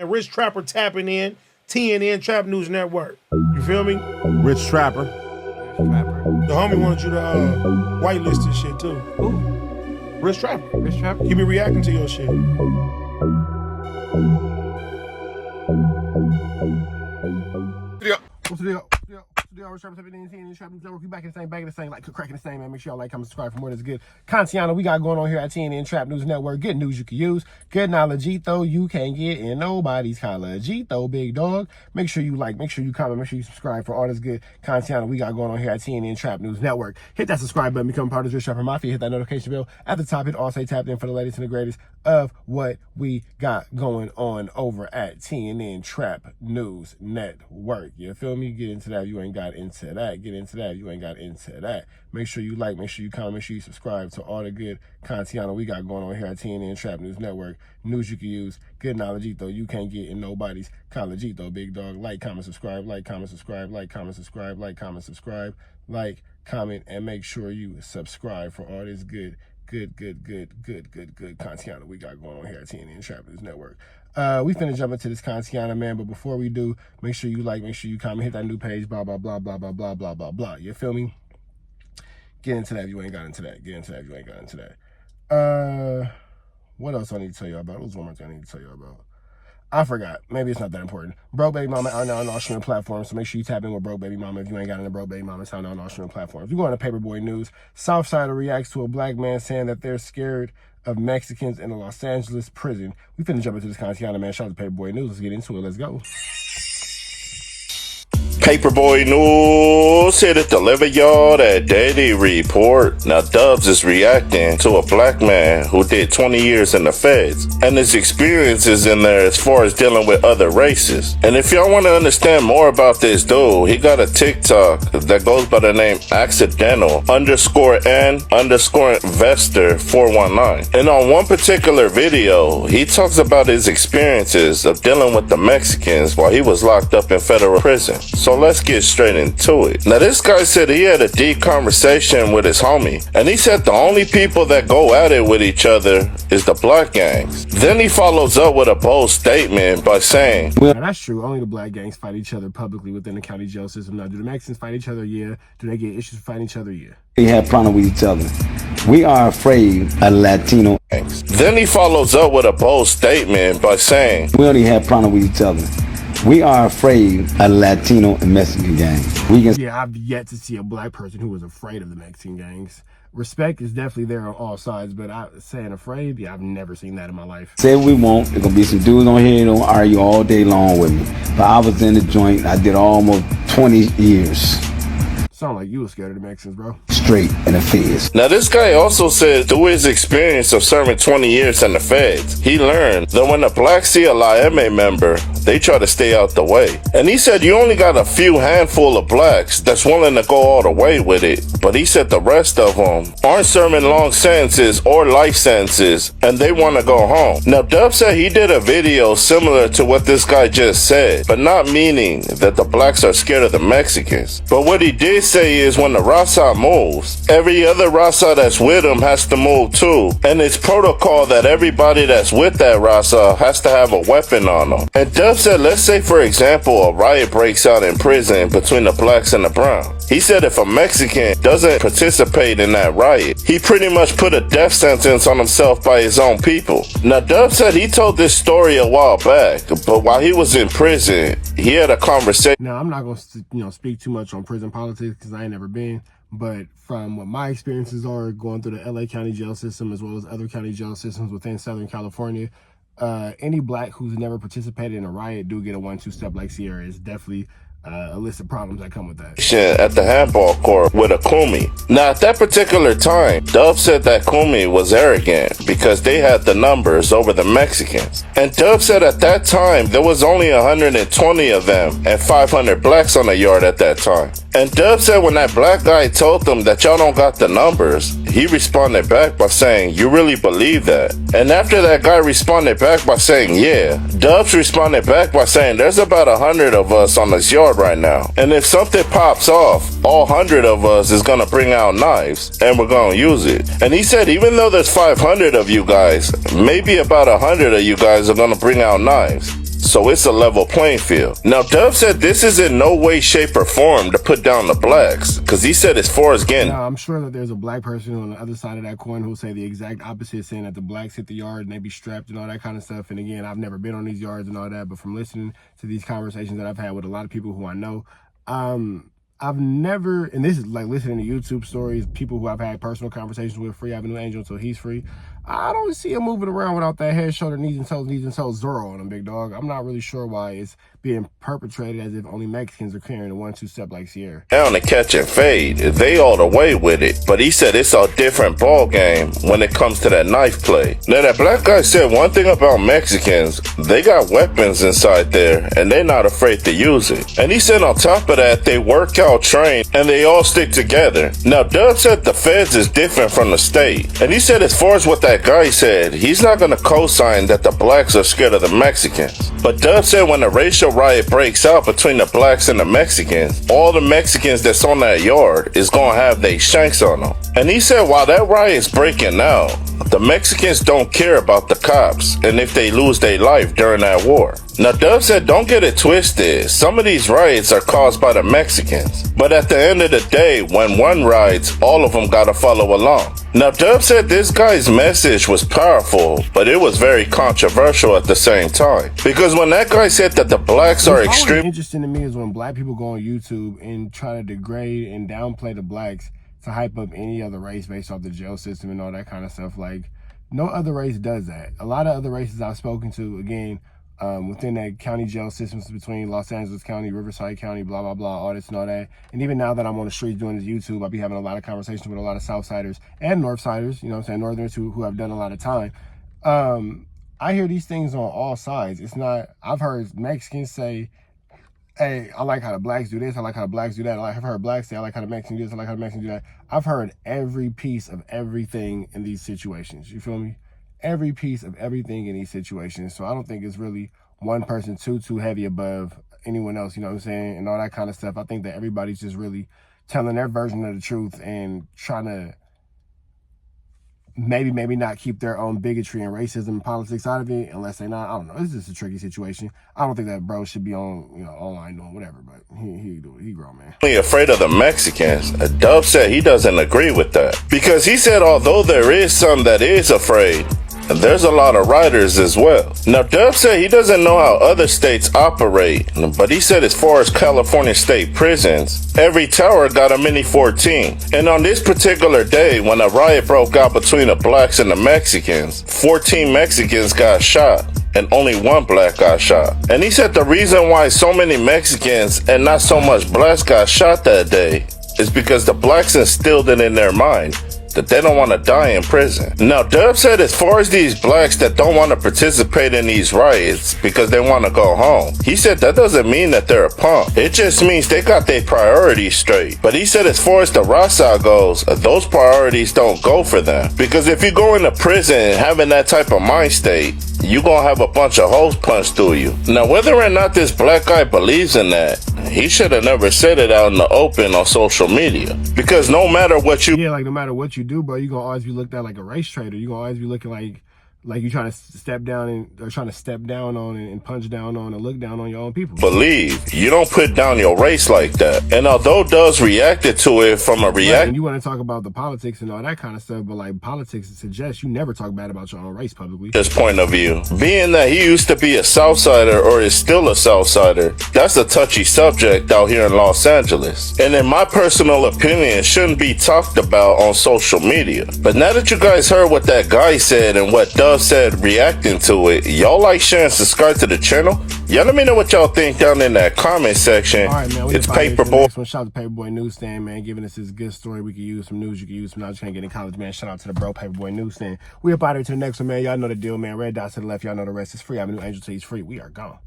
And Rich Trapper tapping in, TNN Trap News Network. You feel me? Rich Trapper. The homie wanted you to whitelist this shit too. Who? Rich Trapper. Rich Trapper? He be reacting to your shit. What's the deal? Rich Trapper, TNN Trap News Network. We back in the same, like cracking the same, man. Make sure y'all like, comment, subscribe for more. That's good content we got going on here at TNN Trap News Network. Good news you can use. Good knowledge, though you can't get in nobody's college, though, big dog. Make sure you like, make sure you comment, make sure you subscribe for all this good content we got going on here at TNN Trap News Network. Hit that subscribe button, become part of the Rich Trapper Mafia. Hit that notification bell at the top. Hit all say tapped in for the latest and the greatest of what we got going on over at TNN Trap News Network. You feel me? Get into that. You ain't got into that. Get into that. You ain't got into that. Make sure you like, make sure you comment, make sure you subscribe to all the good content we got going on here at TNN Trap News Network. News you can use. Good knowledge, though you can't get in nobody's college, though, big dog. Like, comment, subscribe, like, comment, subscribe, like, comment, subscribe, like, comment, subscribe, like, comment, and make sure you subscribe for all this good content we got going on here at TNN Trap News Network. We finna jump into this content, man, but before we do, make sure you like, make sure you comment, hit that new page, blah, blah, blah, blah, blah, blah, blah, blah, blah. You feel me? Get into that if you ain't got into that. Get into that if you ain't got into that. What else I need to tell you about? What was one more thing I need to tell you about? I forgot. Maybe it's not that important. Broke Baby Mama out now on all streaming platforms, so make sure you tap in with Broke Baby Mama if you ain't got into Broke Baby Mama. It's out now on all streaming platforms. We go on to Paperboy News. Southside reacts to a black man saying that they're scared of Mexicans in a Los Angeles prison. We finna jump into this content, man. Shout out to Paperboy News. Let's get into it. Let's go. Paperboy News here to deliver y'all that daily report. Now Dubs is reacting to a black man who did 20 years in the feds and his experiences in there as far as dealing with other races. And if y'all want to understand more about this dude, he got a TikTok that goes by the name accidental_n_investor419. And on one particular video, he talks about his experiences of dealing with the Mexicans while he was locked up in federal prison. So let's get straight into it. Now this guy said he had a deep conversation with his homie, and he said the only people that go at it with each other is the black gangs. Then he follows up with a bold statement by saying, Well, that's true. Only the black gangs fight each other publicly within the county jail system. Now, do the Mexicans fight each other? Yeah. Do they get issues for fighting each other? Yeah. We have problem with each other. We are afraid of Latino gangs. Then he follows up with a bold statement by saying, We only have problem with each other. We are afraid of Latino and Mexican gangs. Yeah, I've yet to see a black person who was afraid of the Mexican gangs. Respect is definitely there on all sides, but saying afraid, yeah, I've never seen that in my life. Say what we want. There's going to be some dudes on here that don't argue all day long with me. But I was in the joint. I did almost 20 years. Sound like you were scared of the Mexicans, bro. Straight in the feds. Now this guy also said through his experience of serving 20 years in the feds, he learned that when a black CLIMA member, they try to stay out the way. And he said you only got a few handful of blacks that's willing to go all the way with it. But he said the rest of them aren't serving long sentences or life sentences, and they want to go home. Now Dub said he did a video similar to what this guy just said, but not meaning that the blacks are scared of the Mexicans. But what he did say is when the Raza moves, every other Raza that's with him has to move too. And it's protocol that everybody that's with that Raza has to have a weapon on them. And Dub said, let's say for example, a riot breaks out in prison between the blacks and the browns. He said if a Mexican doesn't participate in that riot, he pretty much put a death sentence on himself by his own people. Now Dub said he told this story a while back, but while he was in prison, he had a conversation. Now, I'm not going to speak too much on prison politics because I ain't never been, but from what my experiences are going through the LA County jail system as well as other county jail systems within Southern California, any black who's never participated in a riot do get a 1-2 step like Sierra. It's definitely a list of problems that come with that. At the handball court with a Kumi. Now at that particular time, Dub said that Kumi was arrogant because they had the numbers over the Mexicans. And Dub said at that time there was only 120 of them and 500 blacks on the yard at that time. And Dub said when that black guy told them that y'all don't got the numbers, he responded back by saying, you really believe that? And after that guy responded back by saying, yeah, Dubs responded back by saying, there's about 100 of us on this yard right now. And if something pops off, all 100 of us is gonna bring out knives and we're gonna use it. And he said, even though there's 500 of you guys, maybe about 100 of you guys are gonna bring out knives. so it's a level playing field. Now, Dub said this is in no way, shape, or form to put down the blacks, because he said as far as getting... Now, I'm sure that there's a black person on the other side of that coin who'll say the exact opposite, saying that the blacks hit the yard and they be strapped and all that kind of stuff. And again, I've never been on these yards and all that, but from listening to these conversations that I've had with a lot of people who I know, I've never, and this is like listening to YouTube stories, people who I've had personal conversations with, Free Avenue Angel until he's free. I don't see him moving around without that head, shoulder, knees and toes Zorro on him, big dog. I'm not really sure why it's being perpetrated as if only Mexicans are carrying a 1-2 step like Sierra. Down to catch and fade, they all the way with it. But he said it's a different ball game when it comes to that knife play. Now that black guy said one thing about Mexicans, they got weapons inside there and they're not afraid to use it. And he said on top of that, they work out, train, and they all stick together. Now Dub said the feds is different from the state. And he said as far as what that guy said, he's not gonna co-sign that the blacks are scared of the Mexicans. But Dub said when the racial riot breaks out between the blacks and the Mexicans, all the Mexicans that's on that yard is gonna have their shanks on them. And he said while that riot's breaking out, the Mexicans don't care about the cops and if they lose their life during that war. Now Dub said don't get it twisted, some of these riots are caused by the Mexicans. But at the end of the day, when one riots, all of them gotta follow along. Now Dub said this guy's message was powerful, but it was very controversial at the same time. Because when that guy said that the blacks are extreme... What's interesting to me is when black people go on YouTube and try to degrade and downplay the blacks to hype up any other race based off the jail system and all that kind of stuff. Like, no other race does that. A lot of other races I've spoken to, again, within that county jail systems between Los Angeles County, Riverside County, blah, blah, blah, all this and all that. And even now that I'm on the streets doing this YouTube, I'll be having a lot of conversations with a lot of Southsiders and Northsiders, you know what I'm saying, Northerners who have done a lot of time. I hear these things on all sides. It's not, I've heard Mexicans say, hey, I like how the blacks do this, I like how the blacks do that. I've heard blacks say, I like how the Mexicans do this, I like how the Mexicans do that. I've heard every piece of everything in these situations, you feel me? Every piece of everything in these situations. So I don't think it's really one person too heavy above anyone else, you know what I'm saying? And all that kind of stuff. I think that everybody's just really telling their version of the truth and trying to maybe not keep their own bigotry and racism and politics out of it, unless they not, I don't know. It's just a tricky situation. I don't think that bro should be on, you know, online doing whatever, but he grown, man. Afraid of the Mexicans. Dub said he doesn't agree with that. Because he said although there is some that is afraid, there's a lot of riders as well. Now, Dub said he doesn't know how other states operate, but he said as far as California state prisons, every tower got a mini 14. And on this particular day, when a riot broke out between the blacks and the Mexicans, 14 Mexicans got shot and only one black got shot. And he said the reason why so many Mexicans and not so much blacks got shot that day is because the blacks instilled it in their mind that they don't want to die in prison. Now, Dub said as far as these blacks that don't want to participate in these riots because they want to go home, he said that doesn't mean that they're a punk. It just means they got their priorities straight. But he said as far as the Raza goes, those priorities don't go for them. Because if you go into prison having that type of mind state, you gonna have a bunch of holes punched through you. Now, whether or not this black guy believes in that, he should have never said it out in the open on social media. Because no matter what you... Yeah, like no matter what you do, bro, you're gonna always be looked at like a race traitor. You're gonna always be looking like you're trying to step down on and punch down on and look down on your own people. Believe you don't put down your race like that. And although Dubs reacted to it from a Right, and you want to talk about the politics and all that kind of stuff, but like politics suggests you never talk bad about your own race publicly. This point of view, being that he used to be a Southsider or is still a Southsider, that's a touchy subject out here in Los Angeles. And in my personal opinion, it shouldn't be talked about on social media. But now that you guys heard what that guy said and what Dubs said reacting to it, y'all like, share, and subscribe to the channel. Y'all let me know what y'all think down in that comment section. All right, man. It's Paperboy. Shout out to Paperboy Newsstand, man, giving us this good story. We could use some news. You could use some knowledge. Can't get in college, man. Shout out to the bro, Paperboy Newsstand. We up out here to the next one, man. Y'all know the deal, man. Red dots to the left. Y'all know the rest. It's Free Avenue Angel till he's free. We are gone.